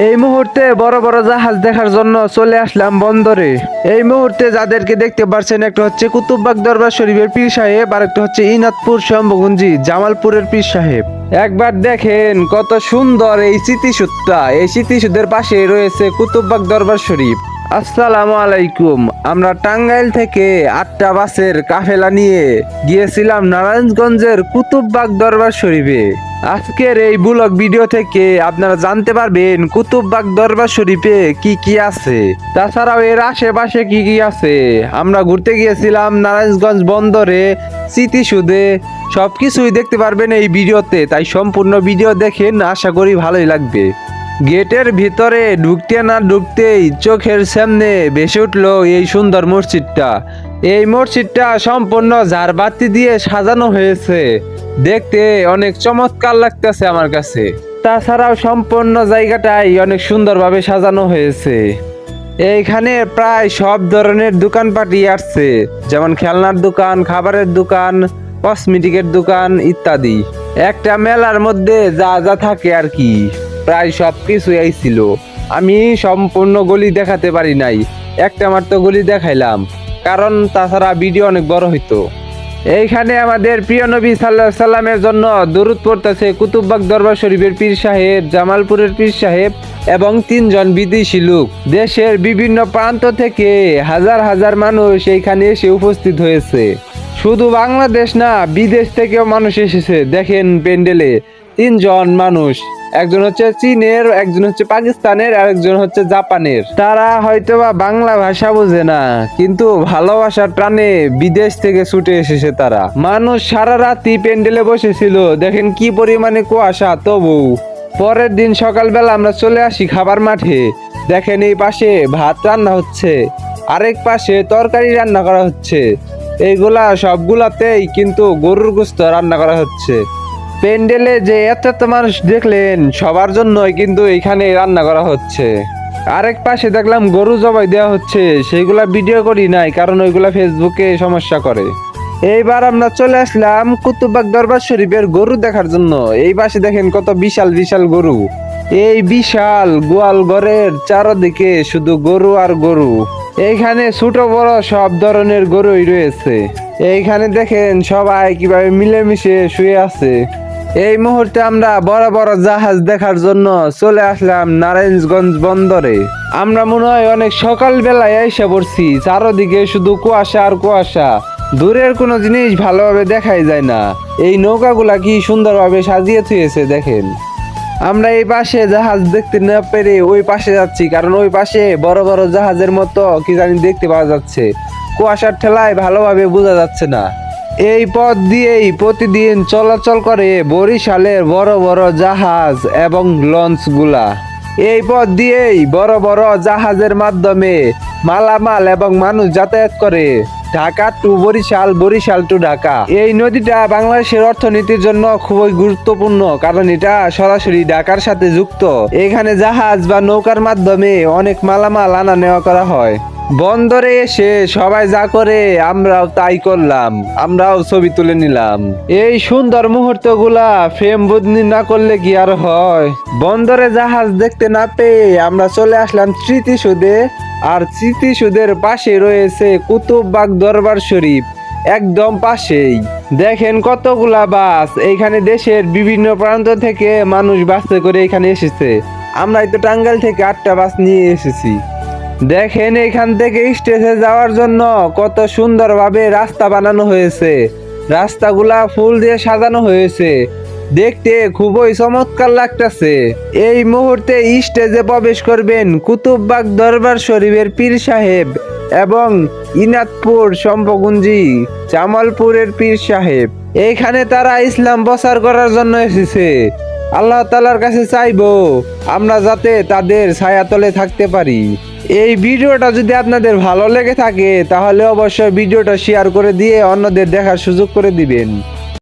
এই মুহূর্তে বড় বড় জাহাজ দেখার জন্য চলে আসলাম বন্দরে। এই মুহূর্তে যাদেরকে দেখতে পাচ্ছেন, একটা হচ্ছে কুতুববাগ দরবার শরীফের পীর সাহেব, আর একটা হচ্ছে ইনাতপুর শম্ভুগঞ্জি জামালপুরের পীর সাহেব। একবার দেখেন কত সুন্দর এই স্মৃতিসূত্রটা। এই স্মৃতিসূত্রের পাশে রয়েছে কুতুববাগ দরবার শরীফ। আসসালামু আলাইকুম। আমরা টাঙ্গাইল থেকে 8টা বাসের কাফেলা নিয়ে গিয়েছিলাম নারায়ণগঞ্জের কুতুববাগ দরবার শরীফে। আজকের এই ব্লগ ভিডিও থেকে আপনারা জানতে পারবেন কুতুববাগ দরবার শরীফে কি কি আছে, তাছাড়াও এর আশেপাশে কি কি আছে। আমরা ঘুরতে গিয়েছিলাম নারায়ণগঞ্জ বন্দরে, স্মৃতিসৌধে, সবকিছুই দেখতে পারবেন এই ভিডিওতে। তাই সম্পূর্ণ ভিডিও দেখেন, আশা করি ভালোই লাগবে। গেটের ভিতরে ঢুকতে না ঢুকতেই চোখের সামনে ভেসে উঠলো এই সুন্দর মসজিদটা। এই মসজিদটা সম্পূর্ণ ঝাড়বাতি দিয়ে সাজানো হয়েছে, দেখতে অনেক চমৎকার লাগতেছে আমার কাছে। তাছাড়াও সম্পূর্ণ জায়গাটাই অনেক সুন্দরভাবে সাজানো হয়েছে। এইখানে প্রায় সব ধরনের দোকানপাটই আসছে, যেমন খেলনার দোকান, খাবারের দোকান, কসমেটিকের দোকান ইত্যাদি। একটা মেলার মধ্যে যা যা থাকে আর কি, প্রায় সব কিছু ছিল। আমি সম্পূর্ণ গলি দেখাতে পারি নাই, একটা মাত্র গলি দেখাইলাম, কারণ তাছাড়া ভিডিও অনেক বড় হইতো। এইখানে আমাদের প্রিয় নবী সাল্লাল্লাহু আলাইহি সাল্লামের জন্য দরুদ পড়তেছে কুতুববাগ দরবার শরীফের পীর সাহেব, জামালপুরের পীর সাহেব এবং 3জন বিদেশি লোক। দেশের বিভিন্ন প্রান্ত থেকে হাজার হাজার মানুষ এইখানে এসে উপস্থিত হয়েছে। শুধু বাংলাদেশ না, বিদেশ থেকেও মানুষ এসেছে। দেখেন প্যান্ডেলে 3জন মানুষ, একজন হচ্ছে চীনের, একজন হচ্ছে পাকিস্তানের, আর একজন হচ্ছে জাপানের। তারা হয়তোবা বাংলা ভাষা বোঝে না, কিন্তু ভালোবাসার টানে বিদেশ থেকে ছুটে এসেছে তারা। মানুষ সারা রাতই প্যান্ডেলে বসেছিল, দেখেন কি পরিমাণে কুয়াশা। তবু পরের দিন সকালবেলা আমরা চলে আসি খাবার মাঠে। দেখেন এই পাশে ভাত রান্না হচ্ছে, আরেক পাশে তরকারি রান্না করা হচ্ছে। এইগুলা সবগুলাতেই কিন্তু গরুর গোশত রান্না করা হচ্ছে। প্যান্ডেলে যে এত মানুষ দেখলেন, সবার জন্যই কিন্তু এখানে রান্না করা হচ্ছে। আরেক পাশে দেখলাম গরু জবাই দেওয়া হচ্ছে, সেইগুলা ভিডিও করি নাই, কারণ ওইগুলা ফেসবুকে সমস্যা করে। এইবার আমরা চলে আসলাম কুতুববাগ দরবার শরীফের গরু দেখার জন্য। এই পাশে দেখেন কত বিশাল বিশাল গরু। এই বিশাল গোয়াল ঘরের চারদিকে শুধু গরু আর গরু। এইখানে ছোট বড় সব ধরনের গরুই রয়েছে। এইখানে দেখেন সবাই কিভাবে মিলেমিশে শুয়ে আছে। এই মুহূর্তে আমরা বড় বড় জাহাজ দেখার জন্য চলে আসলাম নারায়ণগঞ্জ বন্দরে। আমরা মনে হয় অনেক সকাল বেলায় এসে পড়ছি, চারদিকে শুধু কুয়াশা আর কুয়াশা, দূরের কোনো জিনিস ভালোভাবে দেখাই যায় না। এই নৌকাগুলা কি সুন্দরভাবে সাজিয়ে থুয়েছে দেখেন। আমরা এই পাশে জাহাজ দেখতে না পেরে ওই পাশে যাচ্ছি, কারণ ওই পাশে বড় বড় জাহাজের মতো কি জানি দেখতে পাওয়া যাচ্ছে। কুয়াশার ঠেলায় ভালোভাবে বোঝা যাচ্ছে না। এই পথ দিয়েই প্রতিদিন চলাচল করে বরিশালের বড় বড় জাহাজ এবং লঞ্চগুলা। এই পথ দিয়েই বড় বড় জাহাজের মাধ্যমে মালামাল এবং মানুষ যাতায়াত করে ঢাকা টু বরিশাল, বরিশাল টু ঢাকা। এই নদীটা বাংলাদেশের অর্থনীতির জন্য খুবই গুরুত্বপূর্ণ, কারণ এটা সরাসরি ঢাকার সাথে যুক্ত। এখানে জাহাজ বা নৌকার মাধ্যমে অনেক মালামাল আনা নেওয়া করা হয়। বন্দরে এসে সবাই যা করে আমরাও তাই করলাম, আমরাও ছবি তুলে নিলাম। এই সুন্দর মুহূর্তগুলা ফ্রেম বদলি না করলে কি আর হয়। বন্দরে জাহাজ দেখতে না পেয়ে আমরা চলে আসলাম স্মৃতিসৌধে, আর স্মৃতিসৌধের পাশে রয়েছে কুতুববাগ দরবার শরীফ, একদম পাশেই। দেখেন কতগুলা বাস, এইখানে দেশের বিভিন্ন প্রান্ত থেকে মানুষ বাসে করে এখানে এসেছে। আমরাই তো টাঙ্গাইল থেকে 8টা বাস নিয়ে এসেছি। দেখেন এখান থেকে স্টেশনে যাওয়ার জন্য কত সুন্দরভাবে রাস্তা বানানো হয়েছে। রাস্তাগুলা ফুল দিয়ে সাজানো হয়েছে, দেখতে খুবই চমৎকার লাগতেছে। এই মুহূর্তে স্টেজে প্রবেশ করবেন কুতুববাগ দরবার শরীফের পীর সাহেব এবং ইনাতপুর শম্ভুগঞ্জি জামালপুরের পীর সাহেব। এইখানে তারা ইসলাম প্রচার করার জন্য এসেছে। আল্লাহ তাআলার কাছে চাইবো আমরা যাতে তাদের ছায়াতলে থাকতে পারি। এই ভিডিওটা যদি আপনাদের ভালো লেগে থাকে, তাহলে অবশ্যই ভিডিওটা শেয়ার করে দিয়ে অন্যদের দেখার সুযোগ করে দিবেন।